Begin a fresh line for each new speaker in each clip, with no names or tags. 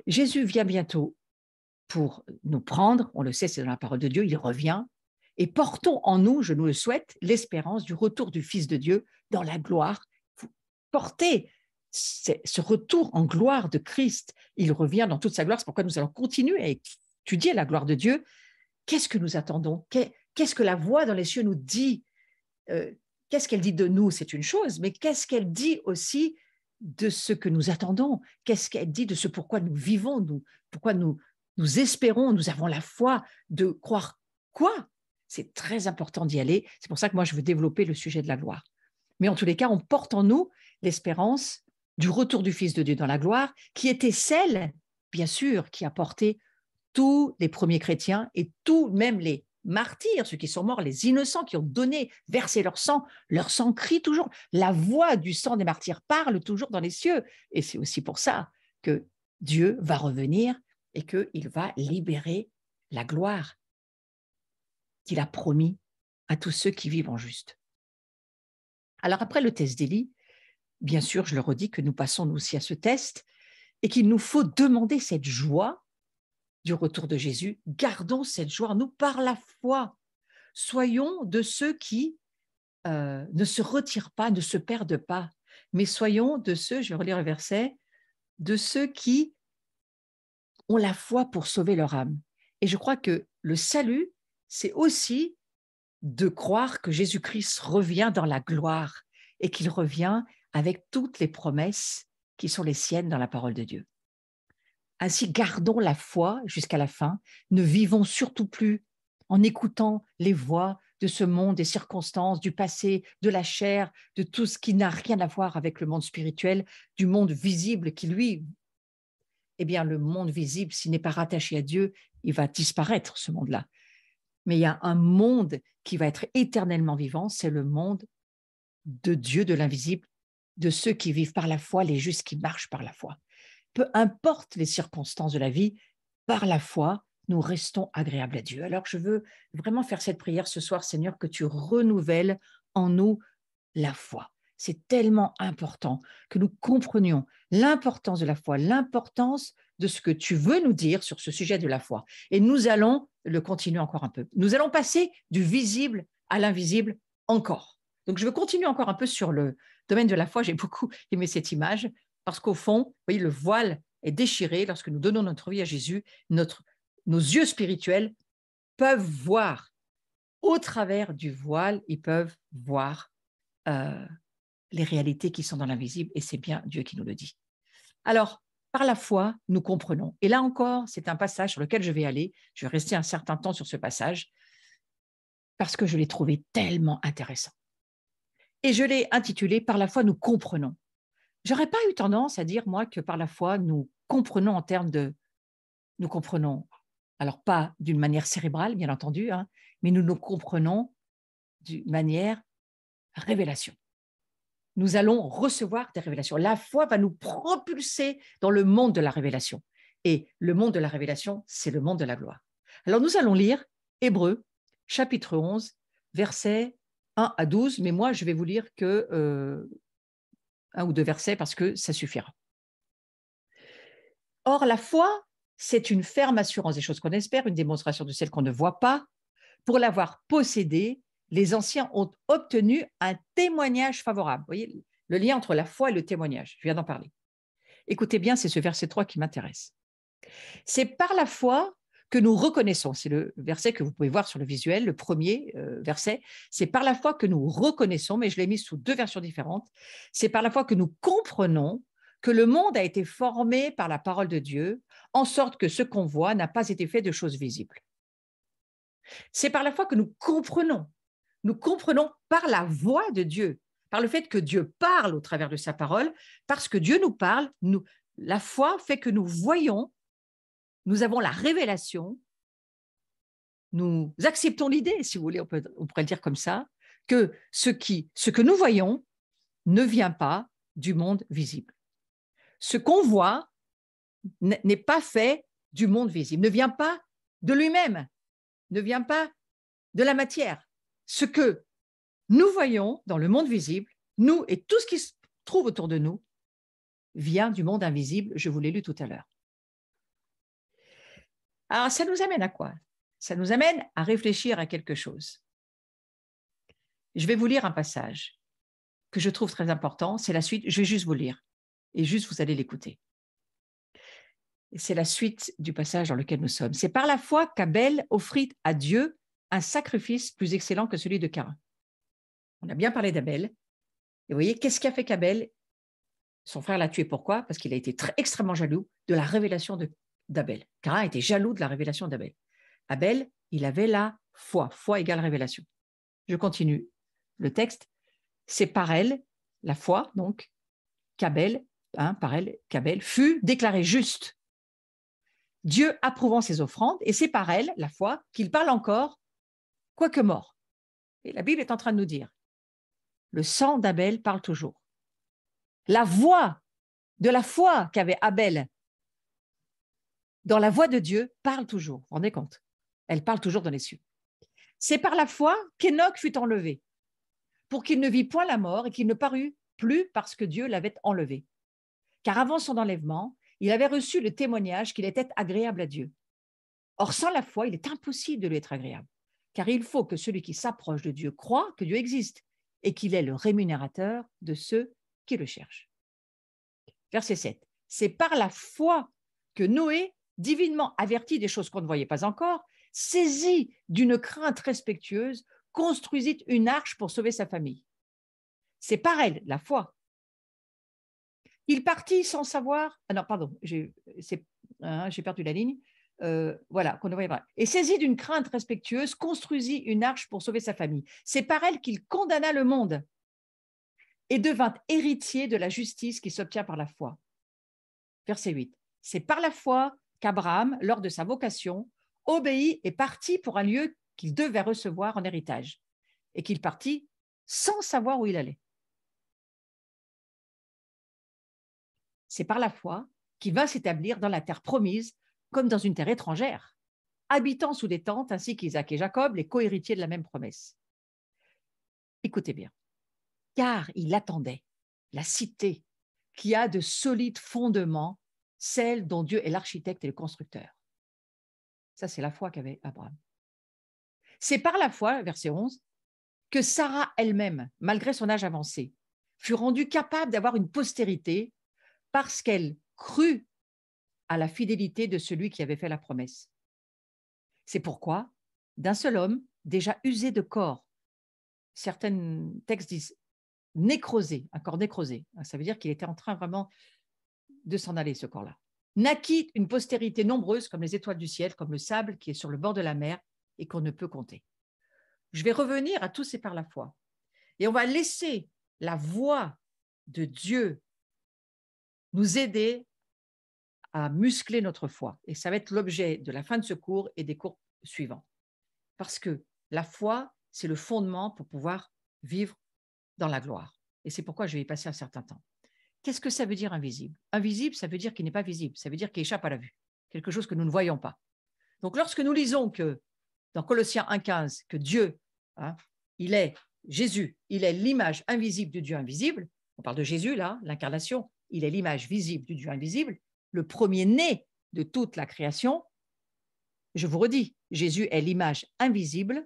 Jésus vient bientôt pour nous prendre, on le sait, c'est dans la parole de Dieu, il revient, et portons en nous, je nous le souhaite, l'espérance du retour du Fils de Dieu dans la gloire. Portez ce retour en gloire de Christ, il revient dans toute sa gloire, c'est pourquoi nous allons continuer à étudier la gloire de Dieu. Qu'est-ce que nous attendons? Qu'est-ce que la voix dans les cieux nous dit? Qu'est-ce qu'elle dit de nous? C'est une chose, mais qu'est-ce qu'elle dit aussi de ce que nous attendons? Qu'est-ce qu'elle dit de ce pourquoi nous vivons, pourquoi nous espérons, nous avons la foi de croire quoi? C'est très important d'y aller. C'est pour ça que moi, je veux développer le sujet de la gloire. Mais en tous les cas, on porte en nous l'espérance du retour du Fils de Dieu dans la gloire, qui était celle, bien sûr, qui a porté tous les premiers chrétiens et tous, même les martyrs, ceux qui sont morts, les innocents qui ont donné, versé leur sang crie toujours. La voix du sang des martyrs parle toujours dans les cieux. Et c'est aussi pour ça que Dieu va revenir et qu'il va libérer la gloire qu'il a promis à tous ceux qui vivent en juste. Alors après le test d'Élie, bien sûr, je le redis que nous passons nous aussi à ce test et qu'il nous faut demander cette joie du retour de Jésus. Gardons cette joie en nous par la foi. Soyons de ceux qui ne se retirent pas, ne se perdent pas, mais soyons de ceux, je vais relire le verset, de ceux qui ont la foi pour sauver leur âme. Et je crois que le salut, c'est aussi de croire que Jésus-Christ revient dans la gloire et qu'il revient avec toutes les promesses qui sont les siennes dans la parole de Dieu. Ainsi, gardons la foi jusqu'à la fin. Ne vivons surtout plus en écoutant les voix de ce monde, des circonstances, du passé, de la chair, de tout ce qui n'a rien à voir avec le monde spirituel, du monde visible qui, lui, eh bien, le monde visible, s'il n'est pas rattaché à Dieu, il va disparaître, ce monde-là. Mais il y a un monde qui va être éternellement vivant, c'est le monde de Dieu, de l'invisible, de ceux qui vivent par la foi, les justes qui marchent par la foi. Peu importe les circonstances de la vie, par la foi, nous restons agréables à Dieu. Alors, je veux vraiment faire cette prière ce soir, Seigneur, que tu renouvelles en nous la foi. C'est tellement important que nous comprenions l'importance de la foi, l'importance de ce que tu veux nous dire sur ce sujet de la foi. Et nous allons le continuer encore un peu. Nous allons passer du visible à l'invisible encore. Donc, je veux continuer encore un peu sur le domaine de la foi. J'ai beaucoup aimé cette image parce qu'au fond, vous voyez, le voile est déchiré lorsque nous donnons notre vie à Jésus. Nos yeux spirituels peuvent voir au travers du voile, ils peuvent voir les réalités qui sont dans l'invisible, et c'est bien Dieu qui nous le dit. Alors, par la foi, nous comprenons. Et là encore, c'est un passage sur lequel je vais aller. Je vais rester un certain temps sur ce passage parce que je l'ai trouvé tellement intéressant. Et je l'ai intitulé « Par la foi, nous comprenons ». J'aurais pas eu tendance à dire, moi, que par la foi, nous comprenons en termes de… Nous comprenons, alors pas d'une manière cérébrale, bien entendu, hein, mais nous comprenons d'une manière révélation. Nous allons recevoir des révélations. La foi va nous propulser dans le monde de la révélation. Et le monde de la révélation, c'est le monde de la gloire. Alors, nous allons lire Hébreux, chapitre 11, versets 1 à 12, mais moi, je vais vous lire que un ou deux versets parce que ça suffira. Or, la foi, c'est une ferme assurance des choses qu'on espère, une démonstration de celles qu'on ne voit pas. Pour l'avoir possédée, les anciens ont obtenu un témoignage favorable. Vous voyez le lien entre la foi et le témoignage, je viens d'en parler. Écoutez bien, c'est ce verset 3 qui m'intéresse. C'est par la foi que nous reconnaissons, c'est le verset que vous pouvez voir sur le visuel, le premier verset, c'est par la foi que nous reconnaissons, mais je l'ai mis sous deux versions différentes, c'est par la foi que nous comprenons que le monde a été formé par la parole de Dieu, en sorte que ce qu'on voit n'a pas été fait de choses visibles. C'est par la foi que nous comprenons par la voix de Dieu, par le fait que Dieu parle au travers de sa parole, parce que Dieu nous parle, la foi fait que nous voyons, nous avons la révélation, nous acceptons l'idée, si vous voulez, on pourrait le dire comme ça, que ce que nous voyons ne vient pas du monde visible. Ce qu'on voit n'est pas fait du monde visible, ne vient pas de lui-même, ne vient pas de la matière. Ce que nous voyons dans le monde visible, nous et tout ce qui se trouve autour de nous, vient du monde invisible, je vous l'ai lu tout à l'heure. Alors, ça nous amène à quoi? Ça nous amène à réfléchir à quelque chose. Je vais vous lire un passage que je trouve très important. C'est la suite. Je vais juste vous lire et juste vous allez l'écouter. C'est la suite du passage dans lequel nous sommes. C'est par la foi qu'Abel offrit à Dieu un sacrifice plus excellent que celui de Caïn. On a bien parlé d'Abel. Et vous voyez, qu'est-ce qui a fait qu'Abel, son frère l'a tué? Pourquoi? Parce qu'il a été extrêmement jaloux de la révélation d'Abel. Caïn était jaloux de la révélation d'Abel. Abel, il avait la foi. Foi égale révélation. Je continue le texte. C'est par elle, la foi, donc, qu'Abel, qu'Abel fut déclaré juste, Dieu approuvant ses offrandes, et c'est par elle, la foi, qu'il parle encore, quoique mort. Et la Bible est en train de nous dire, le sang d'Abel parle toujours. La voix de la foi qu'avait Abel dans la voix de Dieu parle toujours. Vous vous rendez compte? Elle parle toujours dans les cieux. C'est par la foi qu'Enoch fut enlevé, pour qu'il ne vit point la mort et qu'il ne parut plus parce que Dieu l'avait enlevé. Car avant son enlèvement, il avait reçu le témoignage qu'il était agréable à Dieu. Or, sans la foi, il est impossible de lui être agréable, car il faut que celui qui s'approche de Dieu croie que Dieu existe et qu'il est le rémunérateur de ceux qui le cherchent. Verset 7. C'est par la foi que Noé, divinement averti des choses qu'on ne voyait pas encore, saisi d'une crainte respectueuse, construisit une arche pour sauver sa famille. C'est par elle, la foi. Il partit sans savoir. Ah non, pardon, j'ai perdu la ligne. Voilà, qu'on ne voyait pas. Et saisi d'une crainte respectueuse, construisit une arche pour sauver sa famille. C'est par elle qu'il condamna le monde et devint héritier de la justice qui s'obtient par la foi. Verset 8. C'est par la foi qu'Abraham, lors de sa vocation, obéit et partit pour un lieu qu'il devait recevoir en héritage, et qu'il partit sans savoir où il allait. C'est par la foi qu'il va s'établir dans la terre promise, comme dans une terre étrangère, habitant sous des tentes ainsi qu'Isaac et Jacob, les co-héritiers de la même promesse. Écoutez bien, car il attendait la cité qui a de solides fondements, celle dont Dieu est l'architecte et le constructeur. Ça, c'est la foi qu'avait Abraham. C'est par la foi, verset 11, que Sarah elle-même, malgré son âge avancé, fut rendue capable d'avoir une postérité parce qu'elle crut à la fidélité de celui qui avait fait la promesse. C'est pourquoi, d'un seul homme, déjà usé de corps, certains textes disent nécrosé, un corps nécrosé, ça veut dire qu'il était en train vraiment de s'en aller, ce corps-là, naquit une postérité nombreuse comme les étoiles du ciel, comme le sable qui est sur le bord de la mer et qu'on ne peut compter. Je vais revenir à tous ces par la foi. Et on va laisser la voix de Dieu nous aider à muscler notre foi. Et ça va être l'objet de la fin de ce cours et des cours suivants. Parce que la foi, c'est le fondement pour pouvoir vivre dans la gloire. Et c'est pourquoi je vais y passer un certain temps. Qu'est-ce que ça veut dire invisible? Invisible, ça veut dire qu'il n'est pas visible. Ça veut dire qu'il échappe à la vue. Quelque chose que nous ne voyons pas. Donc, lorsque nous lisons que dans Colossiens 1,15, que Dieu, il est Jésus, il est l'image invisible du Dieu invisible, on parle de Jésus là, l'incarnation, il est l'image visible du Dieu invisible, le premier-né de toute la création. Je vous redis, Jésus est l'image invisible,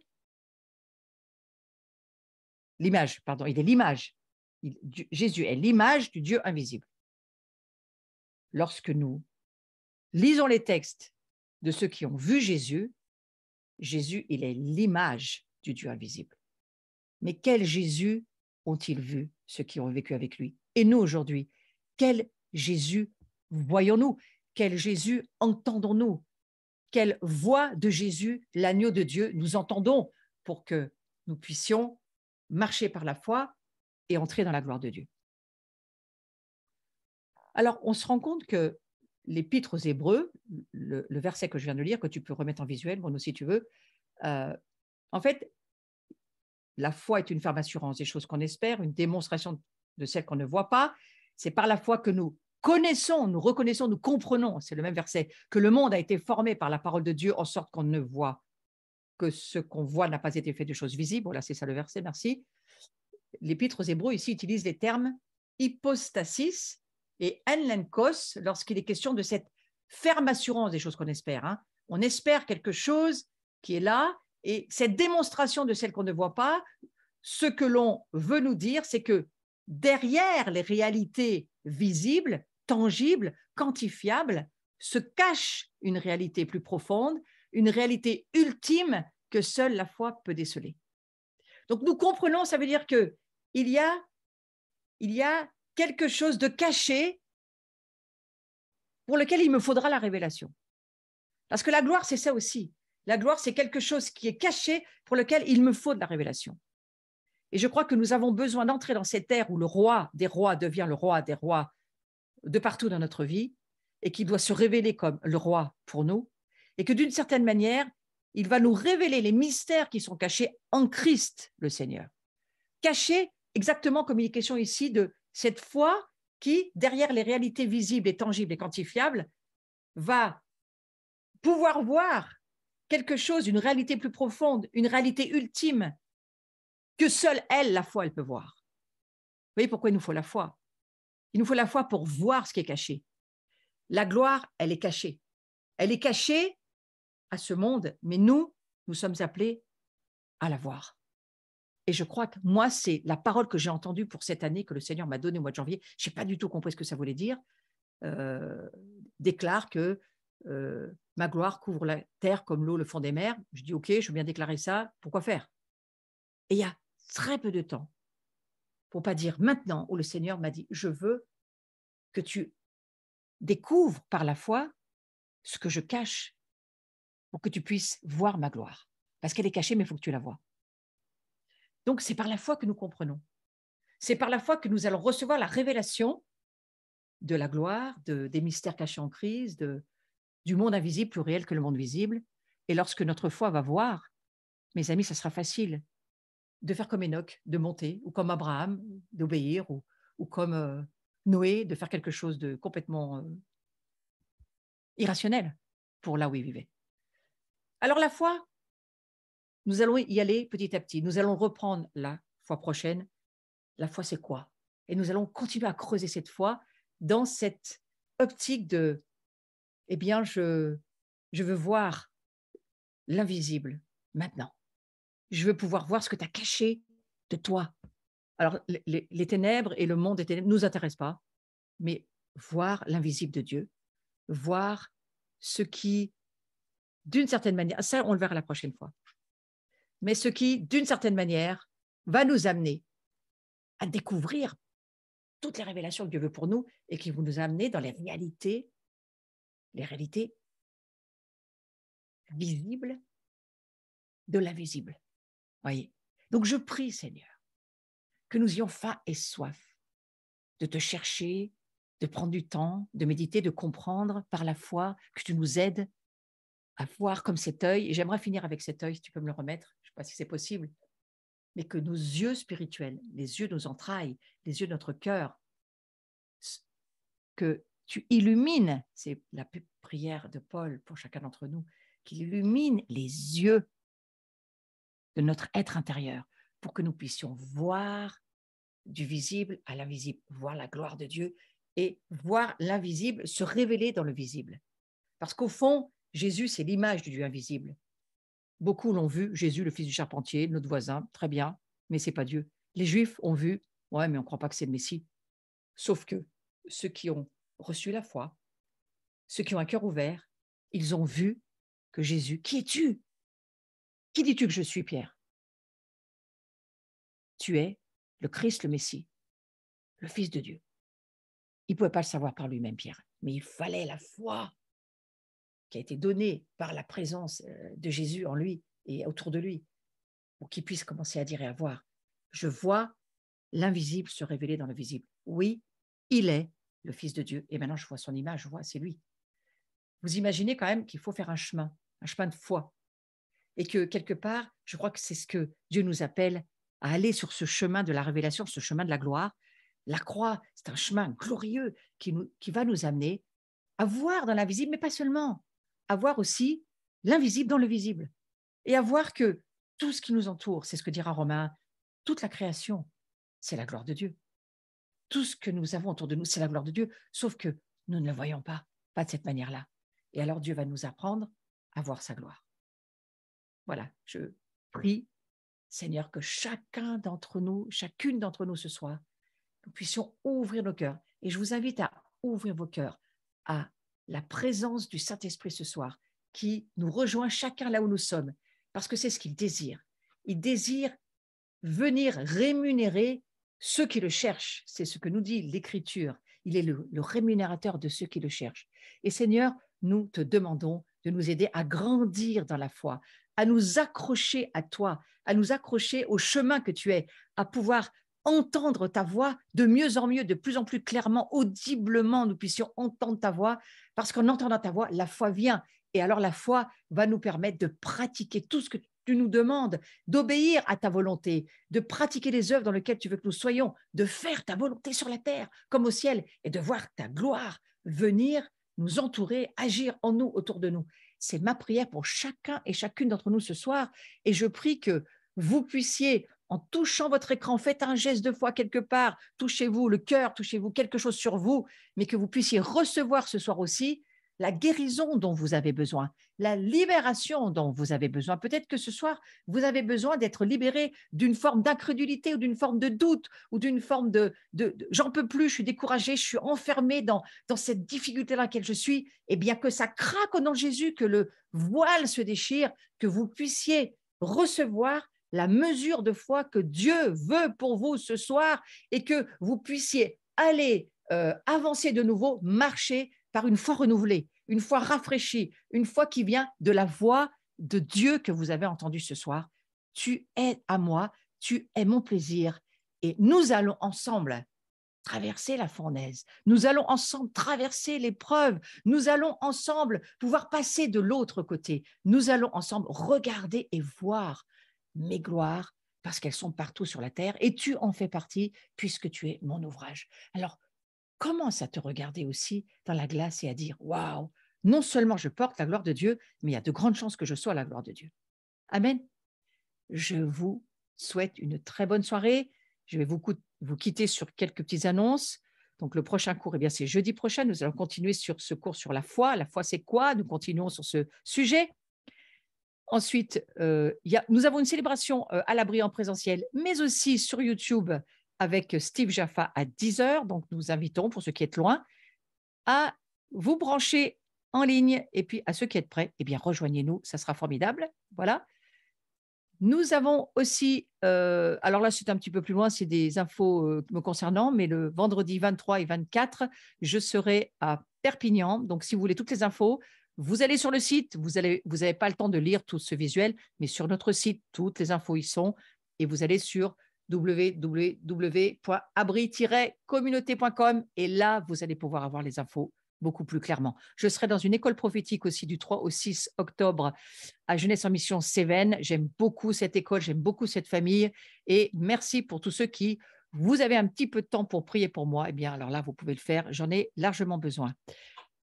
il est l'image, Jésus est l'image du Dieu invisible. Lorsque nous lisons les textes de ceux qui ont vu Jésus, Jésus, il est l'image du Dieu invisible. Mais quel Jésus ont-ils vu, ceux qui ont vécu avec lui? Et nous, aujourd'hui, quel Jésus voyons-nous? Quel Jésus entendons-nous? Quelle voix de Jésus, l'agneau de Dieu, nous entendons pour que nous puissions marcher par la foi et entrer dans la gloire de Dieu? Alors, on se rend compte que l'Épître aux Hébreux, le verset que je viens de lire, que tu peux remettre en visuel, Bruno, si tu veux, en fait, la foi est une ferme assurance des choses qu'on espère, une démonstration de celles qu'on ne voit pas. C'est par la foi que nous connaissons, nous reconnaissons, nous comprenons, c'est le même verset, que le monde a été formé par la parole de Dieu en sorte qu'on ne voit que ce qu'on voit n'a pas été fait de choses visibles. Voilà, c'est ça le verset, merci. L'Épître aux Hébreux ici utilise les termes hypostasis et enlenkos lorsqu'il est question de cette ferme assurance des choses qu'on espère. Hein. On espère quelque chose qui est là, et cette démonstration de celle qu'on ne voit pas, ce que l'on veut nous dire, c'est que derrière les réalités visibles, tangibles, quantifiables, se cache une réalité plus profonde, une réalité ultime que seule la foi peut déceler. Donc nous comprenons, ça veut dire qu'il y a quelque chose de caché pour lequel il me faudra la révélation. Parce que la gloire, c'est ça aussi. La gloire, c'est quelque chose qui est caché pour lequel il me faut de la révélation. Et je crois que nous avons besoin d'entrer dans cette ère où le roi des rois devient le roi des rois de partout dans notre vie et qui doit se révéler comme le roi pour nous. Et que d'une certaine manière, il va nous révéler les mystères qui sont cachés en Christ, le Seigneur. Cachés exactement comme il est question ici de cette foi qui, derrière les réalités visibles et tangibles et quantifiables, va pouvoir voir quelque chose, une réalité plus profonde, une réalité ultime que seule elle, la foi, elle peut voir. Vous voyez pourquoi il nous faut la foi? Il nous faut la foi pour voir ce qui est caché. La gloire, elle est cachée. Elle est cachée à ce monde, mais nous sommes appelés à la voir. Et je crois que moi, c'est la parole que j'ai entendue pour cette année que le Seigneur m'a donnée au mois de janvier. Je n'ai pas du tout compris ce que ça voulait dire. Déclare que ma gloire couvre la terre comme l'eau le fond des mers. Je dis, OK, je veux bien déclarer ça. Pourquoi faire? Et il y a très peu de temps, pour ne pas dire maintenant, où le Seigneur m'a dit, je veux que tu découvres par la foi ce que je cache pour que tu puisses voir ma gloire. Parce qu'elle est cachée, mais il faut que tu la vois. Donc, c'est par la foi que nous comprenons. C'est par la foi que nous allons recevoir la révélation de la gloire, des mystères cachés en crise, du monde invisible plus réel que le monde visible. Et lorsque notre foi va voir, mes amis, ça sera facile de faire comme Enoch, de monter, ou comme Abraham, d'obéir, ou comme Noé, de faire quelque chose de complètement irrationnel pour là où il vivait. Alors la foi, nous allons y aller petit à petit. Nous allons reprendre la fois prochaine. La foi, c'est quoi? Et nous allons continuer à creuser cette foi dans cette optique de, eh bien, je veux voir l'invisible maintenant. Je veux pouvoir voir ce que tu as caché de toi. Alors, les ténèbres et le monde des ténèbres ne nous intéressent pas, mais voir l'invisible de Dieu, voir ce qui, d'une certaine manière, ça, on le verra la prochaine fois, mais ce qui, d'une certaine manière, va nous amener à découvrir toutes les révélations que Dieu veut pour nous et qui vont nous amener dans les réalités visibles de l'invisible. Voyez. Donc, je prie, Seigneur, que nous ayons faim et soif de te chercher, de prendre du temps, de méditer, de comprendre par la foi, que tu nous aides à voir comme cet œil. Et j'aimerais finir avec cet œil, si tu peux me le remettre. Je ne sais pas si c'est possible. Mais que nos yeux spirituels, les yeux de nos entrailles, les yeux de notre cœur, que tu illumines, c'est la prière de Paul pour chacun d'entre nous, qu'il illumine les yeux de notre être intérieur pour que nous puissions voir du visible à l'invisible, voir la gloire de Dieu et voir l'invisible se révéler dans le visible. Parce qu'au fond, Jésus, c'est l'image du Dieu invisible. Beaucoup l'ont vu, Jésus, le fils du charpentier, notre voisin, très bien, mais ce n'est pas Dieu. Les Juifs ont vu, ouais, mais on ne croit pas que c'est le Messie. Sauf que ceux qui ont reçu la foi, ceux qui ont un cœur ouvert, ils ont vu que Jésus, qui es-tu? Qui dis-tu que je suis, Pierre? Tu es le Christ, le Messie, le Fils de Dieu. Il ne pouvait pas le savoir par lui-même, Pierre, mais il fallait la foi qui a été donnée par la présence de Jésus en lui et autour de lui, pour qu'il puisse commencer à dire et à voir. Je vois l'invisible se révéler dans le visible. Oui, il est le Fils de Dieu. Et maintenant, je vois son image, je vois, c'est lui. Vous imaginez quand même qu'il faut faire un chemin de foi. Et que quelque part, je crois que c'est ce que Dieu nous appelle à aller sur ce chemin de la révélation, ce chemin de la gloire. La croix, c'est un chemin glorieux qui va nous amener à voir dans l'invisible, mais pas seulement, à voir aussi l'invisible dans le visible. Et à voir que tout ce qui nous entoure, c'est ce que dira Romain, toute la création, c'est la gloire de Dieu. Tout ce que nous avons autour de nous, c'est la gloire de Dieu, sauf que nous ne le voyons pas de cette manière-là. Et alors Dieu va nous apprendre à voir sa gloire. Voilà, je prie, Seigneur, que chacun d'entre nous, chacune d'entre nous ce soir, nous puissions ouvrir nos cœurs. Et je vous invite à ouvrir vos cœurs à la présence du Saint-Esprit ce soir, qui nous rejoint chacun là où nous sommes, parce que c'est ce qu'il désire. Il désire venir rémunérer ceux qui le cherchent. C'est ce que nous dit l'Écriture. Il est le rémunérateur de ceux qui le cherchent. Et Seigneur, nous te demandons de nous aider à grandir dans la foi, à nous accrocher à toi, à nous accrocher au chemin que tu es, à pouvoir entendre ta voix de mieux en mieux, de plus en plus clairement, audiblement, nous puissions entendre ta voix, parce qu'en entendant ta voix, la foi vient. Et alors la foi va nous permettre de pratiquer tout ce que tu nous demandes, d'obéir à ta volonté, de pratiquer les œuvres dans lesquelles tu veux que nous soyons, de faire ta volonté sur la terre comme au ciel, et de voir ta gloire venir nous entourer, agir en nous, autour de nous. C'est ma prière pour chacun et chacune d'entre nous ce soir, et je prie que vous puissiez, en touchant votre écran, faites un geste de foi quelque part, touchez-vous le cœur, touchez-vous quelque chose sur vous, mais que vous puissiez recevoir ce soir aussi la guérison dont vous avez besoin, la libération dont vous avez besoin. Peut-être que ce soir, vous avez besoin d'être libéré d'une forme d'incrédulité ou d'une forme de doute ou d'une forme de j'en peux plus, je suis découragé, je suis enfermé dans cette difficulté dans laquelle je suis. Et bien que ça craque au nom de Jésus, que le voile se déchire, que vous puissiez recevoir la mesure de foi que Dieu veut pour vous ce soir et que vous puissiez aller avancer de nouveau, marcher par une foi renouvelée, une foi rafraîchie, une foi qui vient de la voix de Dieu que vous avez entendue ce soir. Tu es à moi, tu es mon plaisir, et nous allons ensemble traverser la fournaise, nous allons ensemble traverser l'épreuve, nous allons ensemble pouvoir passer de l'autre côté, nous allons ensemble regarder et voir mes gloires, parce qu'elles sont partout sur la terre, et tu en fais partie, puisque tu es mon ouvrage. Alors, commence à te regarder aussi dans la glace et à dire, waouh, non seulement je porte la gloire de Dieu, mais il y a de grandes chances que je sois la gloire de Dieu. Amen. Je vous souhaite une très bonne soirée. Je vais vous quitter sur quelques petites annonces. Donc, le prochain cours, eh bien, c'est jeudi prochain. Nous allons continuer sur ce cours sur la foi. La foi, c'est quoi? Nous continuons sur ce sujet. Ensuite, nous avons une célébration à l'abri en présentiel, mais aussi sur YouTube avec Steve Jaffa à 10h. Donc, nous invitons, pour ceux qui êtes loin, à vous brancher en ligne. Et puis, à ceux qui êtes prêts, eh bien, rejoignez-nous, ça sera formidable. Voilà. Nous avons aussi, alors là, c'est un petit peu plus loin, c'est des infos me concernant, mais le vendredi 23 et 24, je serai à Perpignan. Donc, si vous voulez toutes les infos, vous allez sur le site, vous n'avez pas le temps de lire tout ce visuel, mais sur notre site, toutes les infos y sont. Et vous allez sur www.abri-communauté.com et là, vous allez pouvoir avoir les infos beaucoup plus clairement. Je serai dans une école prophétique aussi du 3 au 6 octobre à Jeunesse en Mission Cévennes. J'aime beaucoup cette école, j'aime beaucoup cette famille et merci pour tous ceux qui, vous avez un petit peu de temps pour prier pour moi. Eh bien, alors là, vous pouvez le faire, j'en ai largement besoin.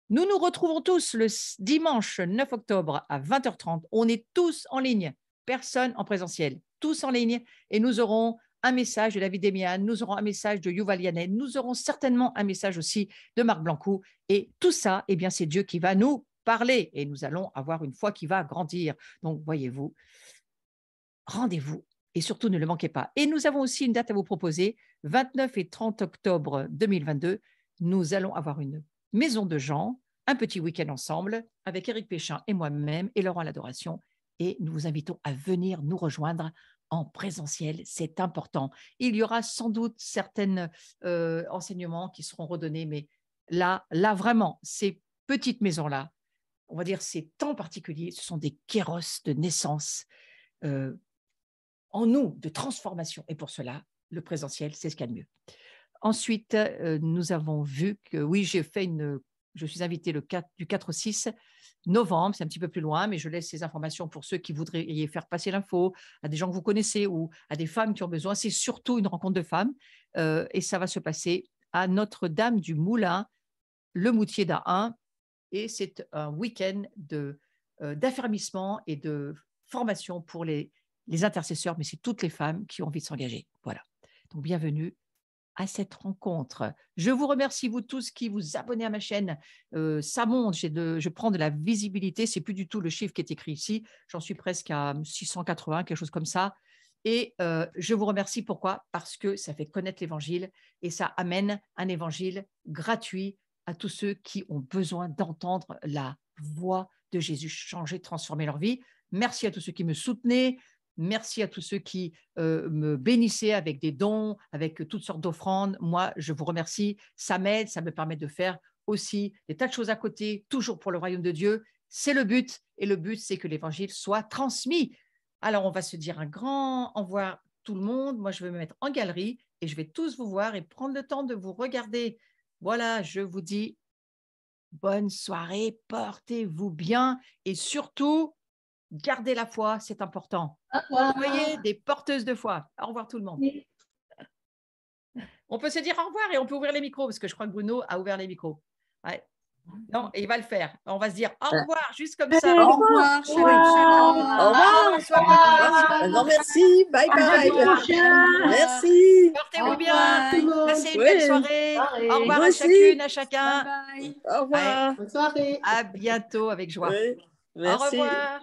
Nous nous retrouvons tous le dimanche 9 octobre à 20h30. On est tous en ligne, personne en présentiel, tous en ligne et nous aurons un message de David Demian, nous aurons un message de Yuval Yanet, nous aurons certainement un message aussi de Marc Blancou. Et tout ça, eh bien, c'est Dieu qui va nous parler et nous allons avoir une foi qui va grandir. Donc, voyez-vous, rendez-vous et surtout ne le manquez pas. Et nous avons aussi une date à vous proposer, 29 et 30 octobre 2022. Nous allons avoir une maison de gens, un petit week-end ensemble avec Éric Péchin et moi-même et Laurent L'Adoration. Et nous vous invitons à venir nous rejoindre en présentiel, c'est important. Il y aura sans doute certains enseignements qui seront redonnés, mais là vraiment, ces petites maisons-là, on va dire ces temps particuliers, ce sont des kéros de naissance en nous, de transformation. Et pour cela, le présentiel, c'est ce qu'il y a de mieux. Ensuite, nous avons vu que, oui, je suis invitée du 4 au 6 novembre, c'est un petit peu plus loin, mais je laisse ces informations pour ceux qui voudraient y faire passer l'info, à des gens que vous connaissez ou à des femmes qui ont besoin. C'est surtout une rencontre de femmes et ça va se passer à Notre-Dame du Moulin, le Moutier d'A1 et c'est un week-end d'affermissement et de formation pour les intercesseurs, mais c'est toutes les femmes qui ont envie de s'engager. Voilà. Donc, bienvenue. à cette rencontre. Je vous remercie, vous tous qui vous abonnez à ma chaîne. Ça monte, je prends de la visibilité. C'est plus du tout le chiffre qui est écrit ici. J'en suis presque à 680, quelque chose comme ça. Et je vous remercie. Pourquoi? Parce que ça fait connaître l'Évangile et ça amène un Évangile gratuit à tous ceux qui ont besoin d'entendre la voix de Jésus, changer, transformer leur vie. Merci à tous ceux qui me soutenaient. Merci à tous ceux qui me bénissaient avec des dons, avec toutes sortes d'offrandes. Moi, je vous remercie. Ça m'aide, ça me permet de faire aussi des tas de choses à côté, toujours pour le royaume de Dieu. C'est le but. Et le but, c'est que l'évangile soit transmis. Alors, on va se dire un grand au revoir tout le monde. Moi, je vais me mettre en galerie et je vais tous vous voir et prendre le temps de vous regarder. Voilà, je vous dis bonne soirée, portez-vous bien et surtout, gardez la foi, c'est important.
Au revoir.
Soyez des porteuses de foi. Au revoir tout le monde. On peut se dire au revoir et on peut ouvrir les micros parce que je crois que Bruno a ouvert les micros. Ouais. Non, et il va le faire. On va se dire au revoir, juste comme ça.
Au revoir, shalom, shalom.
Au revoir.
Non, merci, bye bye. Merci.
Portez-vous bien. Passez une
Oui.
belle soirée. Au revoir
Vous
à
aussi.
chacune, à chacun.
Au revoir.
Bonne soirée.
À bientôt avec joie.
Oui,
Au
merci.
revoir.